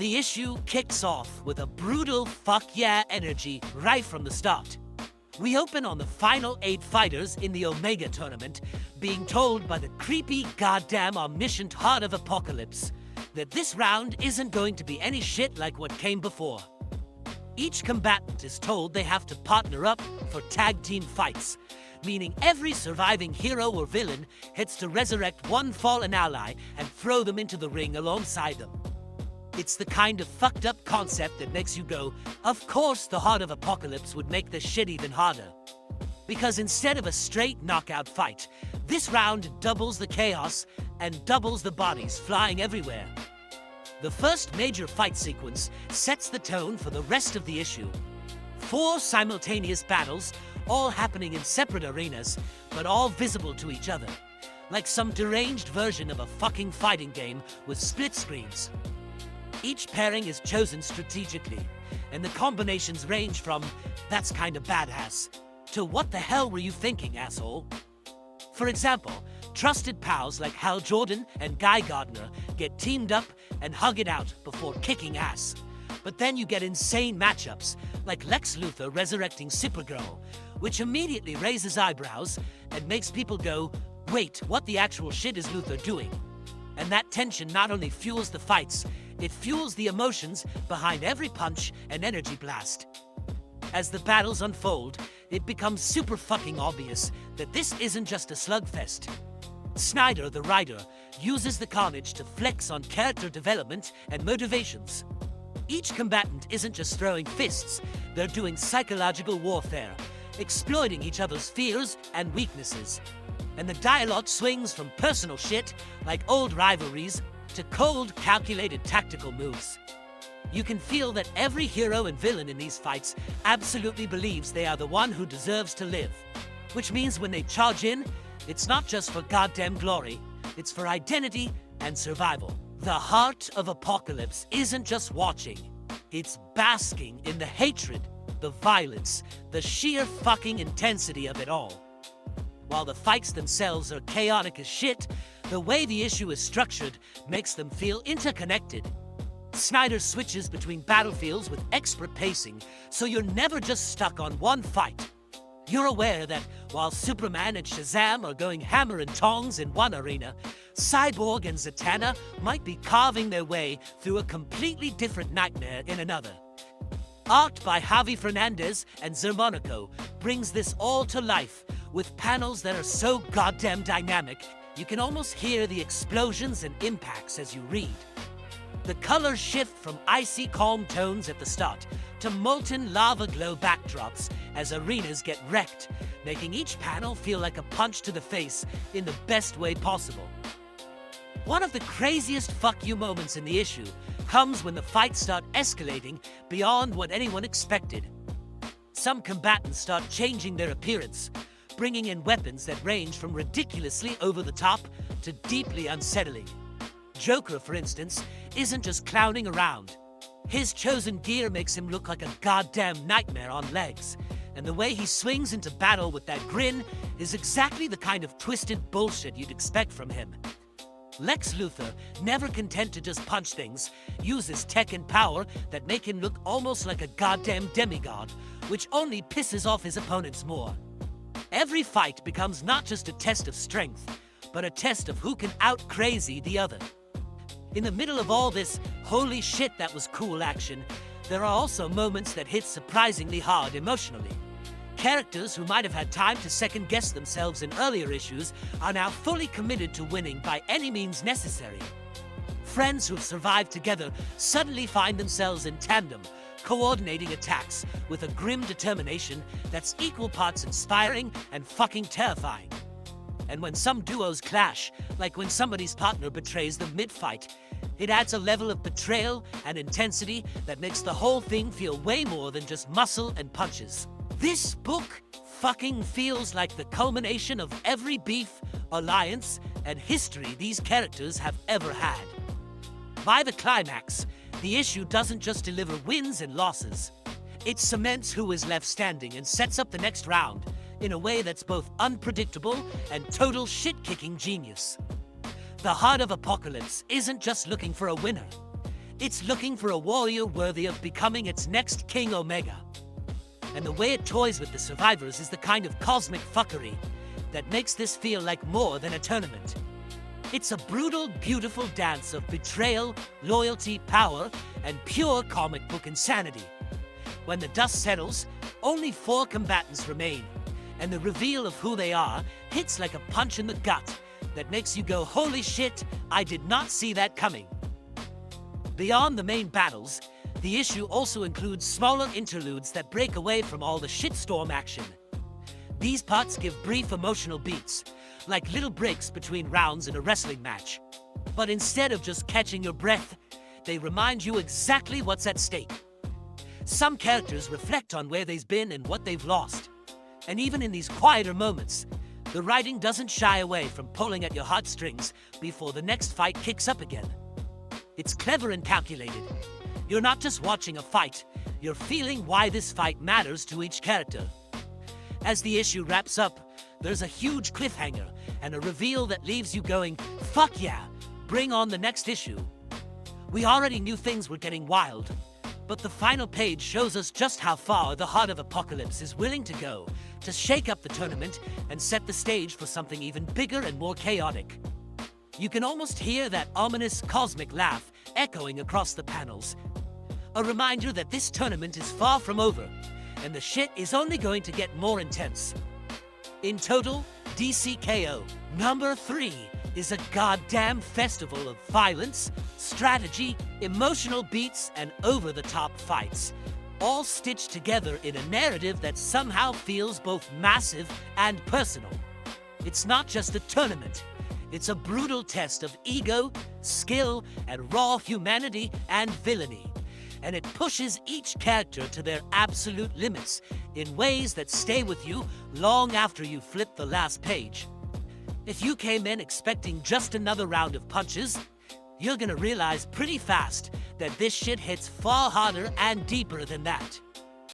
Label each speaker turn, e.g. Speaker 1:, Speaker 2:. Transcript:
Speaker 1: The issue kicks off with a brutal fuck yeah energy right from the start. We open on the final 8 fighters in the Omega tournament being told by the creepy goddamn omniscient Heart of Apocalypse that this round isn't going to be any shit like what came before. Each combatant is told they have to partner up for tag team fights, meaning every surviving hero or villain gets to resurrect one fallen ally and throw them into the ring alongside them. It's the kind of fucked up concept that makes you go, of course the Heart of Apocalypse would make this shit even harder. Because instead of a straight knockout fight, this round doubles the chaos and doubles the bodies flying everywhere. The first major fight sequence sets the tone for the rest of the issue. 4 simultaneous battles, all happening in separate arenas, but all visible to each other. Like some deranged version of a fucking fighting game with split screens. Each pairing is chosen strategically, and the combinations range from, "That's kinda badass," to "What the hell were you thinking, asshole?" For example, trusted pals like Hal Jordan and Guy Gardner get teamed up and hug it out before kicking ass. But then you get insane matchups, like Lex Luthor resurrecting Supergirl, which immediately raises eyebrows and makes people go, "Wait, what the actual shit is Luthor doing?" And that tension not only fuels the fights, it fuels the emotions behind every punch and energy blast. As the battles unfold, it becomes super fucking obvious that this isn't just a slugfest. Snyder, the writer, uses the carnage to flex on character development and motivations. Each combatant isn't just throwing fists, they're doing psychological warfare, exploiting each other's fears and weaknesses. And the dialogue swings from personal shit, like old rivalries, to cold, calculated tactical moves. You can feel that every hero and villain in these fights absolutely believes they are the one who deserves to live. Which means when they charge in, it's not just for goddamn glory, it's for identity and survival. The Heart of Apocalypse isn't just watching, it's basking in the hatred, the violence, the sheer fucking intensity of it all. While the fights themselves are chaotic as shit, the way the issue is structured makes them feel interconnected. Snyder switches between battlefields with expert pacing, so you're never just stuck on one fight. You're aware that while Superman and Shazam are going hammer and tongs in one arena, Cyborg and Zatanna might be carving their way through a completely different nightmare in another. Art by Javi Fernandez and Zermonico brings this all to life with panels that are so goddamn dynamic, you can almost hear the explosions and impacts as you read. The colors shift from icy calm tones at the start to molten lava glow backdrops as arenas get wrecked, making each panel feel like a punch to the face in the best way possible. One of the craziest fuck you moments in the issue comes when the fights start escalating beyond what anyone expected. Some combatants start changing their appearance, bringing in weapons that range from ridiculously over the top to deeply unsettling. Joker, for instance, isn't just clowning around. His chosen gear makes him look like a goddamn nightmare on legs, and the way he swings into battle with that grin is exactly the kind of twisted bullshit you'd expect from him. Lex Luthor, never content to just punch things, uses tech and power that make him look almost like a goddamn demigod, which only pisses off his opponents more. Every fight becomes not just a test of strength, but a test of who can out-crazy the other. In the middle of all this holy shit that was cool action, there are also moments that hit surprisingly hard emotionally. Characters who might have had time to second-guess themselves in earlier issues are now fully committed to winning by any means necessary. Friends who've survived together suddenly find themselves in tandem, coordinating attacks with a grim determination that's equal parts inspiring and fucking terrifying. And when some duos clash, like when somebody's partner betrays them mid-fight, it adds a level of betrayal and intensity that makes the whole thing feel way more than just muscle and punches. This book fucking feels like the culmination of every beef, alliance, and history these characters have ever had. By the climax, the issue doesn't just deliver wins and losses. It cements who is left standing and sets up the next round in a way that's both unpredictable and total shit-kicking genius. The Heart of Apocalypse isn't just looking for a winner. It's looking for a warrior worthy of becoming its next King Omega. And the way it toys with the survivors is the kind of cosmic fuckery that makes this feel like more than a tournament. It's a brutal, beautiful dance of betrayal, loyalty, power, and pure comic book insanity. When the dust settles, only 4 combatants remain, and the reveal of who they are hits like a punch in the gut that makes you go, holy shit, I did not see that coming. Beyond the main battles, the issue also includes smaller interludes that break away from all the shitstorm action. These parts give brief emotional beats, like little breaks between rounds in a wrestling match. But instead of just catching your breath, they remind you exactly what's at stake. Some characters reflect on where they've been and what they've lost. And even in these quieter moments, the writing doesn't shy away from pulling at your heartstrings before the next fight kicks up again. It's clever and calculated. You're not just watching a fight, you're feeling why this fight matters to each character. As the issue wraps up, there's a huge cliffhanger and a reveal that leaves you going, fuck yeah, bring on the next issue. We already knew things were getting wild, but the final page shows us just how far the Heart of Apocalypse is willing to go to shake up the tournament and set the stage for something even bigger and more chaotic. You can almost hear that ominous cosmic laugh echoing across the panels. A reminder that this tournament is far from over, and the shit is only going to get more intense. In total, DCKO number 3 is a goddamn festival of violence, strategy, emotional beats, and over-the-top fights, all stitched together in a narrative that somehow feels both massive and personal. It's not just a tournament. It's a brutal test of ego, skill, and raw humanity and villainy. And it pushes each character to their absolute limits in ways that stay with you long after you flip the last page. If you came in expecting just another round of punches, you're gonna realize pretty fast that this shit hits far harder and deeper than that.